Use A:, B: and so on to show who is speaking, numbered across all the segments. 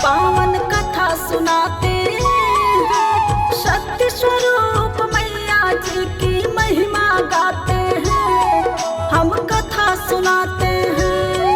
A: पावन कथा सुनाते हैं, शक्ति स्वरूप मैया जी की महिमा गाते हैं। हम कथा सुनाते हैं,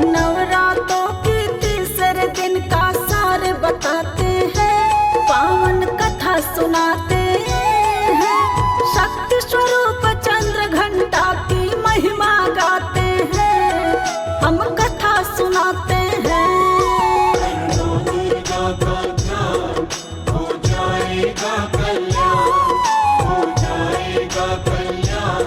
A: नवरात्रों की तीसरे दिन का सार बताते हैं। पावन कथा सुनाते हैं, शक्ति स्वरूप चंद्र घंटा की महिमा गाते हैं। हम कथा सुनाते हैं।
B: दुर्गा का ध्यान हो जाएगा कल्याण, हो जाएगा कल्याण,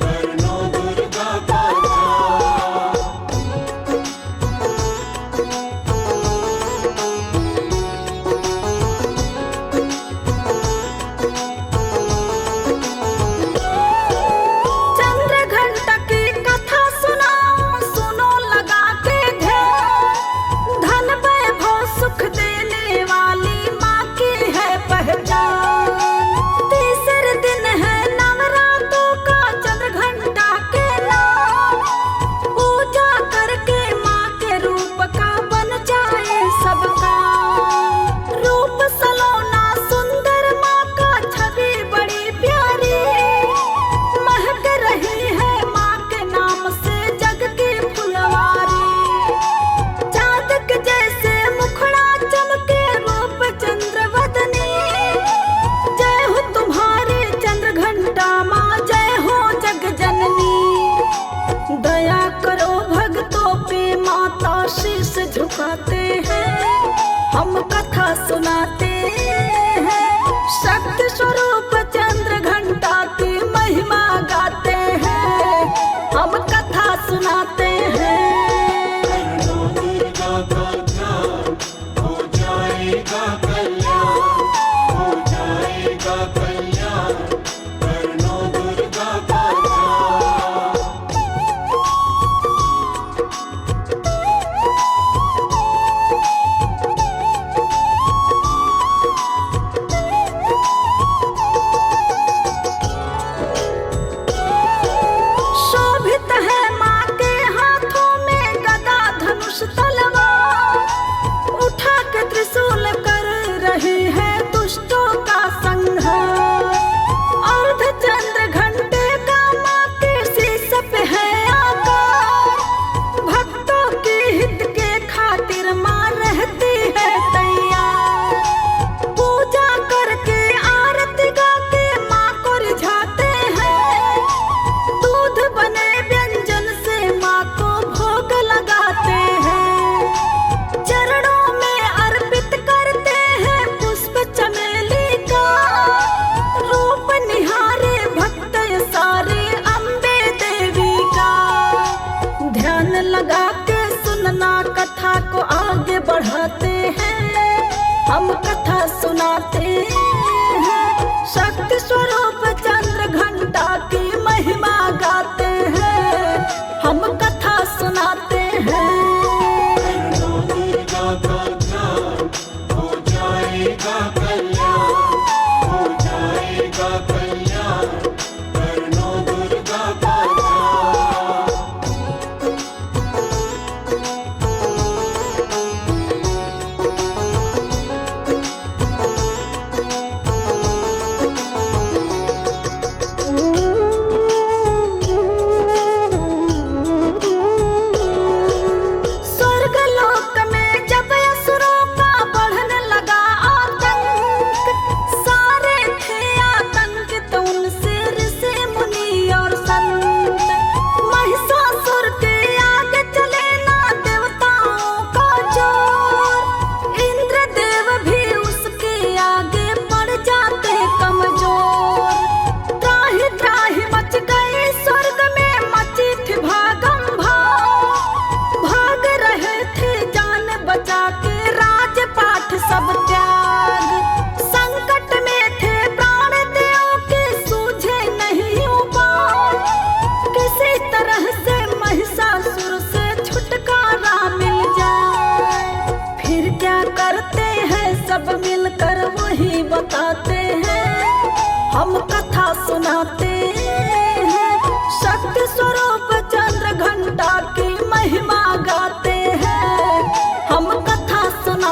B: करनो दुर्गा का ध्यान।
A: चंद्र घंटा की कथा सुनाओ, सुनो लगा के ध्यान। धन वैभव सुख देने वाली माँ की है पहचान। तीसरे दिन है नवरात्रों का चंद्र घंटा के नाम। पूजा करके माँ के रूप का बन जाए सबका। रूप सलोना सुंदर माँ का छवि बड़ी प्यारी। महक रही है माँ के नाम से जग की फुलवारी। चाँद के जैसे मुखड़ा चमके रूप चंद्रवदनी। जय हो तुम्हारे चंद्र घंटा माँ, जय हो जग जननी। दया करो भक्तों पे माता, शीश झुकाते हैं। हम कथा सुनाते हैं, शक्ति स्वरूप चंद्र घंटा की महिमा गाते हैं। हम कथा सुनाते हैं।
B: करनो दुर्गा का ध्यान हो जाएगा कल्याण, हो जाएगा कल्याण, करनो दुर्गा का ध्यान।
A: शोभित है माँ के हाथों में गदा धनुष तलवार। उठा के त्रिशूल कर रही है दुष्टों का संहार। अर्ध चंद्र घंटे का माँ के शीश पे है आकार। भक्तों की हित के खातिर माँ रहती है तैयार। पूजा करके आरती गा के माँ को रिझाते हैं। दूध बने व्यंजन से माँ को भोग लगाते हैं। चरणों में अर्पित करते हैं पुष्प चमेली का। रूप निहारे भक्त सारे अम्बे देवी का। ध्यान लगा के सुनना कथा को आगे बढ़ाते हैं। हम कथा सुनाते हैं, शक्ति स्वरूप चंद्र घंटा की महिमा गाते हैं। हम कथा सुनाते हैं।
B: करनो दुर्गा का ध्यान हो जाएगा कल्याण, हो जाएगा कल्याण, करनो दुर्गा का ध्यान।
A: स्वर्गलोक में जब असुरों का बढ़ने लगा आतंक। सारे थे आतंकित उनसे ऋषि मुनि और संत। महिषासुर के आगे चले ना देवताओं का जोर। इंद्रदेव भी उसके आगे पड़ जाते कमजोर। त्राहि त्राहि मच गई स्वर्ग में, मची थी भागम भाग। भाग रहे थे जान बचा के राजपाट सब त्याग। संकट में थे प्राण देव के, सूझे नहीं उपाय। किसी तरह से महिषासुर से छुटकारा मिल जाए। फिर क्या करते हैं सब मिलकर वही बताते हैं। हम कथा सुनाते हैं, शक्ति स्वरूप चंद्र घंटा की महिमा गाते हैं। हम कथा सुना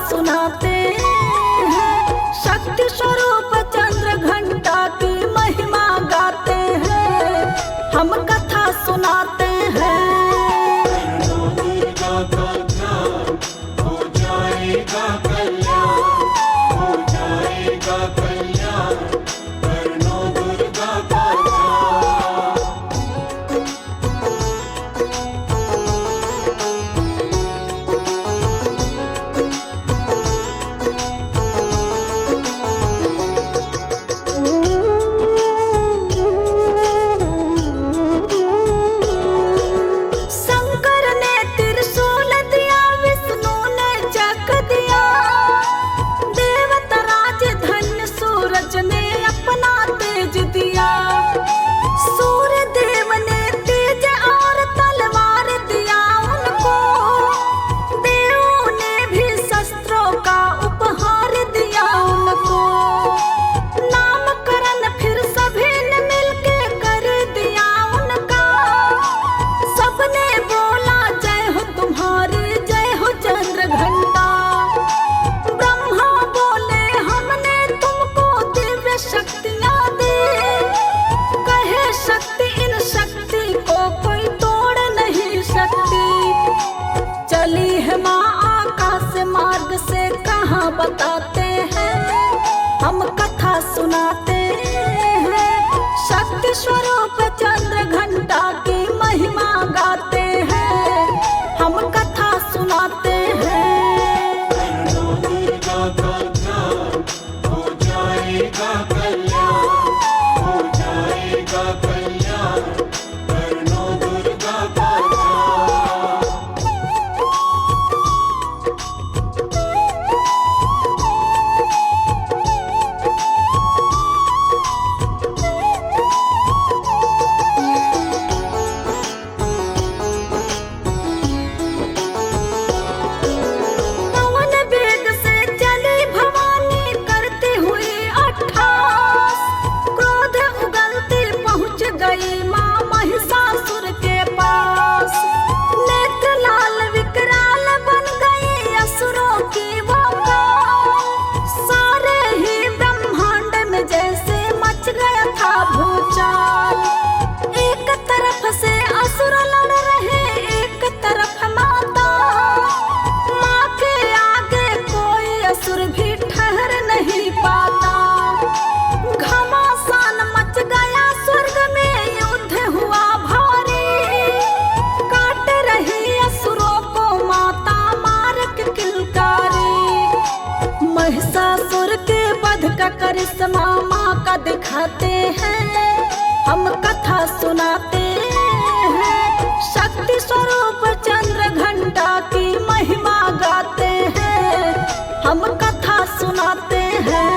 A: सुनाते हैं, शक्ति स्वरूप चंद्र घंटा की महिमा गाते हैं, हम कथा सुनाते हैं।
B: लो दुर्गा का ध्यान, हो जाएगा कल्याण, हो जाएगा कल्याण, कर लो दुर्गा का ध्यान।
A: शंकर ने त्रिशूल दिया, विष्णु ने चक्र दिया, देवता राज धन्य सूरज ने अपना तेज दिया। सूर्य देव ने तेज और तलवार दिया उनको, देवों ने भी शस्त्रों का उपहार दिया उनको। नामकरण फिर सभी ने मिलके कर दिया उनका, सबने बोला जय हो तुम्हारी, जय हो चंद्र घंटा। ब्रह्मा बोले हमने तुमको दिव्य शक्तियाँ दी, कहे शक्ति इन शक्ति को कोई तोड़ नहीं सकती। चली है माँ आकाश मार्ग से, कहाँ बताते हैं, हम कथा सुनाते हैं, शक्ति स्वरूप चंद्र घंटा की महिमा गाते हैं, हम कथा सुनाते हैं।
B: लो दुर्गा का ध्यान, हो जाएगा कल्याण, हो जाएगा कल्याण, कर लो दुर्गा का ध्यान।
A: पवन वेग से चली भवानी करती हुई अट्ठास, क्रोध उगलती पहुँच गई माँ महिषासुर के पास। नेत्र लाल विकराल बन गई असुरों की वो काल, सारे ही ब्रह्मांड में जैसे मच गया था भूचाल। एक तरफ से असुर लड़ रहे, एक तरफ माता, माँ के आगे कोई असुर भी ठहर नहीं पाता। घमासान मच गया स्वर्ग में, युद्ध हुआ भारी, काट रही असुरों को माता मार के किलकारी। महिषासुर के वध का करिश्मा माँ का दिखाते हैं, हम कथा सुनाते हैं, शक्ति स्वरूप चंद्र घंटा की महिमा गाते हैं, हम कथा सुनाते हैं।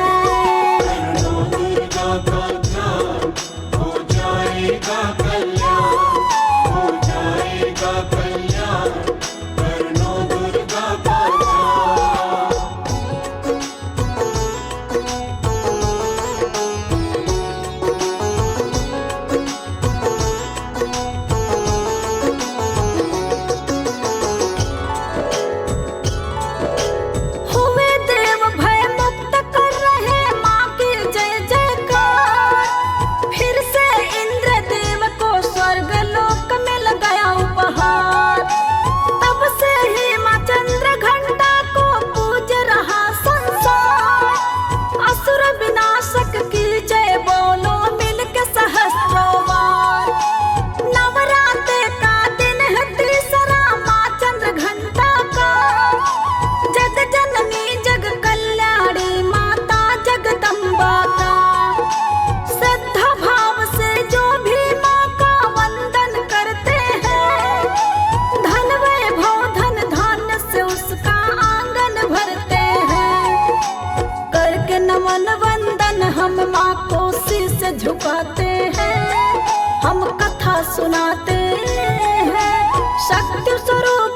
B: लो दुर्गा का ध्यान, हो जाएगा कल्याण, हो जाएगा कल्याण, कर लो दुर्गा का ध्यान।
A: हुए देव भय मुक्त कर रहे माँ की जय जयकार, फिर से इंद्र देव को स्वर्ग लोक मिल गया उपहार। तब से ही माँ चंद्र घंटा को पूज रहा संसार, असुर विनाशक की जय बोलो मिलके सहस्त्रों बार। नवरात्रि का दिन है तीसरा माँ चंद्र घंटा का, जग जननी जग कल्याणी माता जगदम्बा का। श्रद्धा भाव से जो भी माँ का वंदन करते हैं, धन वैभव धन धान्य से उसका आंगन भरते हैं। करके नमन वंदन हम माँ को शीश झुकाते हैं, हम कथा सुनाते हैं, शक्ति स्वरूप